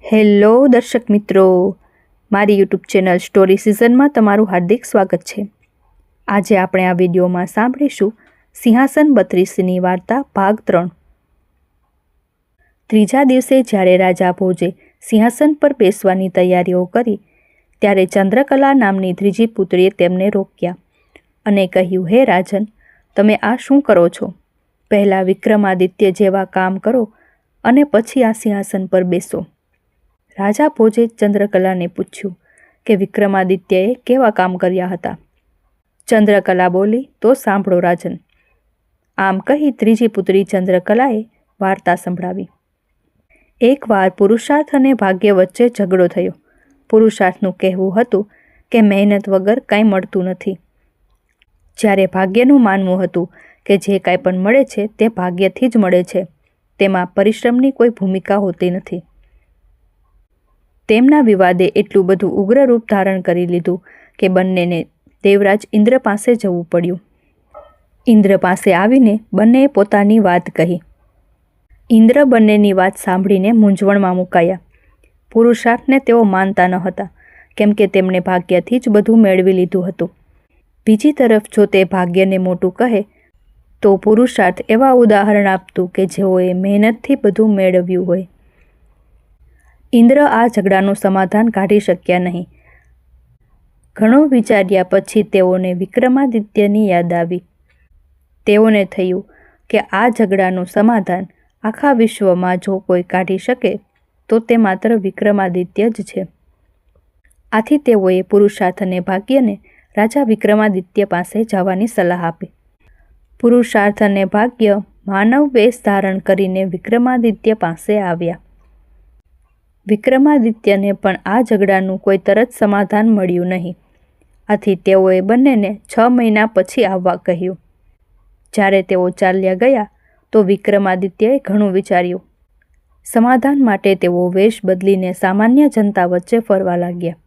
Hello દર્શક મિત્રો, મારી યુટ્યુબ ચેનલ સ્ટોરી સિઝનમાં તમારું હાર્દિક સ્વાગત છે। આજે આપણે આ વિડીયોમાં સાંભળીશું સિંહાસન 32ની વાર્તા ભાગ 3। ત્રીજા દિવસે જ્યારે રાજા ભોજે સિંહાસન પર બેસવાની તૈયારીઓ કરી ત્યારે ચંદ્રકલા નામની ત્રીજી પુત્રીએ તેમને રોક્યા અને કહ્યું, હે રાજન, તમે આ શું કરો છો? પહેલાં વિક્રમાદિત્ય જેવા કામ કરો અને પછી આ સિંહાસન પર બેસો। રાજા ભોજે ચંદ્રકલાને પૂછ્યું કે વિક્રમાદિત્યએ કેવા કામ કર્યા હતા। ચંદ્રકલા બોલી, તો સાંભળો રાજન। આમ કહી ત્રીજી પુત્રી ચંદ્રકલાએ વાર્તા સંભળાવી। એકવાર પુરુષાર્થ અને ભાગ્ય વચ્ચે ઝઘડો થયો। પુરુષાર્થનું કહેવું હતું કે મહેનત વગર કાંઈ મળતું નથી, જ્યારે ભાગ્યનું માનવું હતું કે જે કાંઈ પણ મળે છે તે ભાગ્યથી જ મળે છે, તેમાં પરિશ્રમની કોઈ ભૂમિકા હોતી નથી। તેમના વિવાદે એટલું બધું ઉગ્ર રૂપ ધારણ કરી લીધું કે બંનેને દેવરાજ ઇન્દ્ર પાસે જવું પડ્યું। ઇન્દ્ર પાસે આવીને બંનેએ પોતાની વાત કહી। ઇન્દ્ર બંનેની વાત સાંભળીને મૂંઝવણમાં મુકાયા। પુરુષાર્થને તેઓ માનતા ન હતા, કેમ કે તેમણે ભાગ્યથી જ બધું મેળવી લીધું હતું। બીજી તરફ જો તે ભાગ્યને મોટું કહે તો પુરુષાર્થ એવા ઉદાહરણ આપતું કે જેઓએ મહેનતથી બધું મેળવ્યું હોય। ઇન્દ્ર આ ઝઘડાનું સમાધાન કાઢી શક્યા નહીં। ઘણું વિચાર્યા પછી તેઓને વિક્રમાદિત્યની યાદ આવી। તેઓને થયું કે આ ઝઘડાનું સમાધાન આખા વિશ્વમાં જો કોઈ કાઢી શકે તો તે માત્ર વિક્રમાદિત્ય જ છે। આથી તેઓએ પુરુષાર્થ અને ભાગ્યને રાજા વિક્રમાદિત્ય પાસે જવાની સલાહ આપી। પુરુષાર્થ અને ભાગ્ય માનવ વેશ ધારણ કરીને વિક્રમાદિત્ય પાસે આવ્યા। વિક્રમાદિત્યને પણ આ ઝઘડાનું કોઈ તરત સમાધાન મળ્યું નહીં, આથી તેઓએ બંનેને 6 મહિના પછી આવવા કહ્યું। જ્યારે તેઓ ચાલ્યા ગયા તો વિક્રમાદિત્યએ ઘણું વિચાર્યું। સમાધાન માટે તેઓ વેશ બદલીને સામાન્ય જનતા વચ્ચે ફરવા લાગ્યા।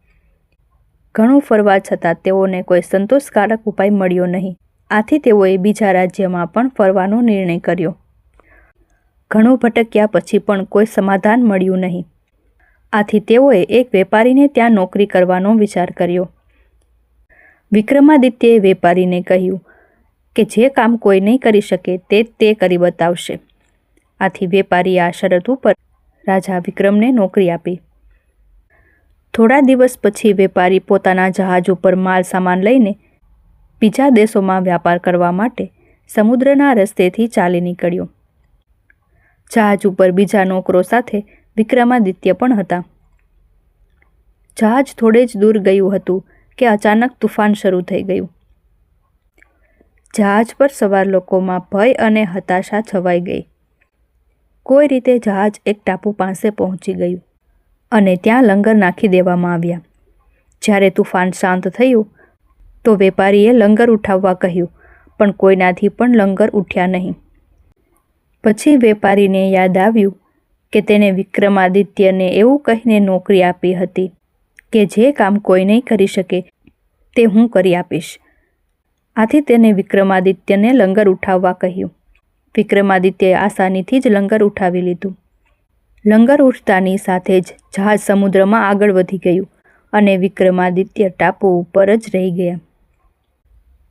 ઘણું ફરવા છતાં તેઓને કોઈ સંતોષકારક ઉપાય મળ્યો નહીં, આથી તેઓએ બીજા રાજ્યમાં પણ ફરવાનો નિર્ણય કર્યો। ઘણું ભટક્યા પછી પણ કોઈ સમાધાન મળ્યું નહીં, આથી તેઓએ એક વેપારીને ત્યાં નોકરી કરવાનો વિચાર કર્યો। વિક્રમાદિત્યએ વેપારીને કહ્યું કે જે કામ કોઈ નહીં કરી શકે તે કરી બતાવશે। આથી વેપારીએ આ શરત ઉપર રાજા વિક્રમને નોકરી આપી। થોડા દિવસ પછી વેપારી પોતાના જહાજ ઉપર માલ સામાન લઈને બીજા દેશોમાં વ્યાપાર કરવા માટે સમુદ્રના રસ્તેથી ચાલી નીકળ્યો। જહાજ ઉપર બીજા નોકરો સાથે વિક્રમાદિત્ય પણ હતા। જહાજ થોડે જ દૂર ગયું હતું કે અચાનક તુફાન શરૂ થઈ ગયું। જહાજ પર સવાર લોકોમાં ભય અને હતાશા છવાઈ ગઈ। કોઈ રીતે જહાજ એક ટાપુ પાસે પહોંચી ગયું અને ત્યાં લંગર નાખી દેવામાં આવ્યા। જ્યારે તુફાન શાંત થયું તો વેપારીએ લંગર ઉઠાવવા કહ્યું, પણ કોઈનાથી પણ લંગર ઉઠ્યા નહીં। પછી વેપારીને યાદ આવ્યું કે તેને વિક્રમાદિત્યને એવું કહીને નોકરી આપી હતી કે જે કામ કોઈ નહીં કરી શકે તે હું કરી આપીશ। આથી તેને વિક્રમાદિત્યને લંગર ઉઠાવવા કહ્યું। વિક્રમાદિત્યએ આસાનીથી જ લંગર ઉઠાવી લીધું। લંગર ઉઠતાની સાથે જ જહાજ સમુદ્રમાં આગળ વધી ગયું અને વિક્રમાદિત્ય ટાપુ ઉપર જ રહી ગયા।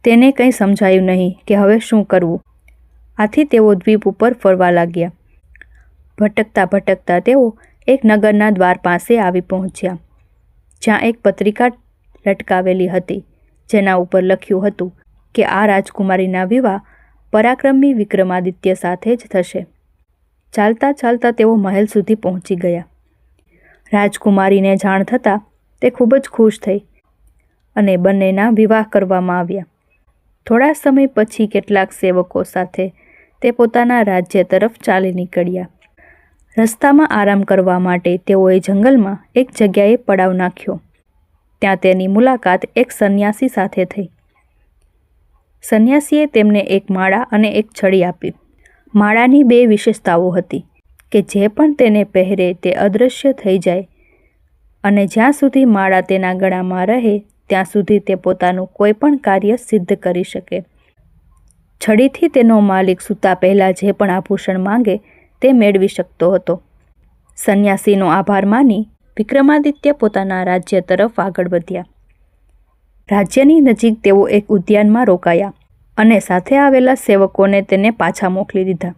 તેને કંઈ સમજાયું નહીં કે હવે શું કરવું, આથી તેઓ દ્વીપ ઉપર ફરવા લાગ્યા। ભટકતા ભટકતા તેઓ એક નગરના દ્વાર પાસે આવી પહોંચ્યા, જ્યાં એક પત્રિકા લટકાવેલી હતી જેના ઉપર લખ્યું હતું કે આ રાજકુમારીના વિવાહ પરાક્રમી વિક્રમાદિત્ય સાથે જ થશે। ચાલતા ચાલતા તેઓ મહેલ સુધી પહોંચી ગયા। રાજકુમારીને જાણ થતાં તે ખૂબ જ ખુશ થઈ અને બંનેના વિવાહ કરવામાં આવ્યા। થોડા સમય પછી કેટલાક સેવકો સાથે તે પોતાના રાજ્ય તરફ ચાલી નીકળ્યા। રસ્તામાં આરામ કરવા માટે તેઓએ જંગલમાં એક જગ્યાએ પડાવ નાખ્યો। ત્યાં તેની મુલાકાત એક સંન્યાસી સાથે થઈ। સંન્યાસીએ તેમને એક માળા અને એક છડી આપી। માળાની 2 વિશેષતાઓ હતી કે જે પણ તેને પહેરે તે અદૃશ્ય થઈ જાય અને જ્યાં સુધી માળા તેના ગળામાં રહે ત્યાં સુધી તે પોતાનું કોઈ પણ કાર્ય સિદ્ધ કરી શકે। છડીથી તેનો માલિક સૂતા પહેલાં જે પણ આભૂષણ માંગે તે મેળવી શકતો હતો। સંન્યાસીનો આભાર માની વિક્રમાદિત્ય પોતાના રાજ્ય તરફ આગળ વધ્યા. રાજ્યની નજીક તેઓ એક ઉદ્યાનમાં રોકાયા અને સાથે આવેલા સેવકોને તેને પાછા મોકલી દીધા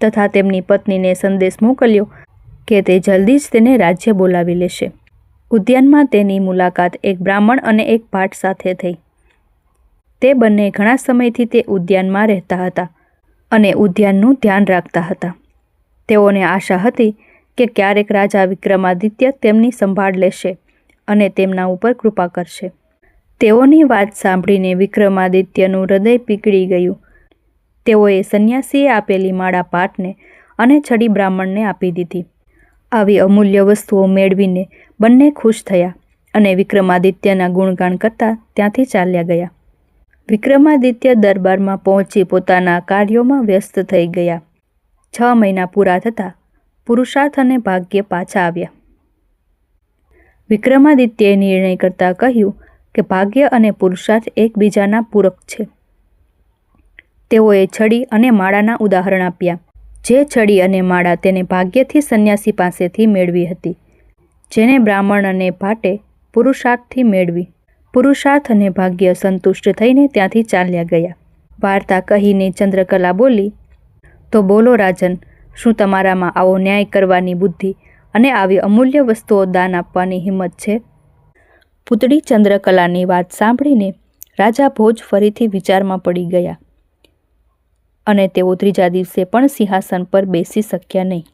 તથા તેમની પત્નીને સંદેશ મોકલ્યો કે તે જલ્દી જ તેને રાજ્ય બોલાવી લેશે. ઉદ્યાનમાં તેની મુલાકાત એક બ્રાહ્મણ અને એક ભાટ સાથે થઈ. તે બંને ઘણા સમયથી તે ઉદ્યાનમાં રહેતા હતા અને ઉદ્યાનનું ધ્યાન રાખતા હતા. તેઓને આશા હતી કે ક્યારેક રાજા વિક્રમાદિત્ય તેમની સંભાળ લેશે અને તેમના ઉપર કૃપા કરશે. તેઓની વાત સાંભળીને વિક્રમાદિત્યનું હૃદય પીગળી ગયું. તેઓએ સંન્યાસીએ આપેલી માળા પાટને અને છડી બ્રાહ્મણને આપી દીધી. આવી અમૂલ્ય વસ્તુઓ મેળવીને બંને ખુશ થયા અને વિક્રમાદિત્યના ગુણગાન કરતા ત્યાંથી ચાલ્યા ગયા. વિક્રમાદિત્ય દરબારમાં પહોંચી પોતાના કાર્યોમાં વ્યસ્ત થઈ ગયા. 6 મહિના પૂરા થતાં પુરુષાર્થ અને ભાગ્ય પાછા આવ્યા. વિક્રમાદિત્યએ નિર્ણય કરતા કહ્યું કે ભાગ્ય અને પુરુષાર્થ એકબીજાના પૂરક છે. તેઓએ છડી અને માળાના ઉદાહરણ આપ્યા. જે છડી અને માળા તેને ભાગ્યથી સંન્યાસી પાસેથી મેળવી હતી, જેને બ્રાહ્મણ અને ભાટે પુરુષાર્થથી મેળવી. પુરુષાર્થ અને ભાગ્ય સંતુષ્ટ થઈને ત્યાંથી ચાલ્યા ગયા. વાર્તા કહીને ચંદ્રકલા બોલી, તો બોલો રાજન, શું તમારામાં આવો ન્યાય કરવાની બુદ્ધિ અને આવી અમૂલ્ય વસ્તુઓ દાન આપવાની હિંમત છે? પુતળી ચંદ્રકલાની વાત સાંભળીને રાજા ભોજ ફરીથી વિચારમાં પડી ગયા અને તેઓ ત્રીજા દિવસે પણ સિંહાસન પર બેસી શક્યા નહીં.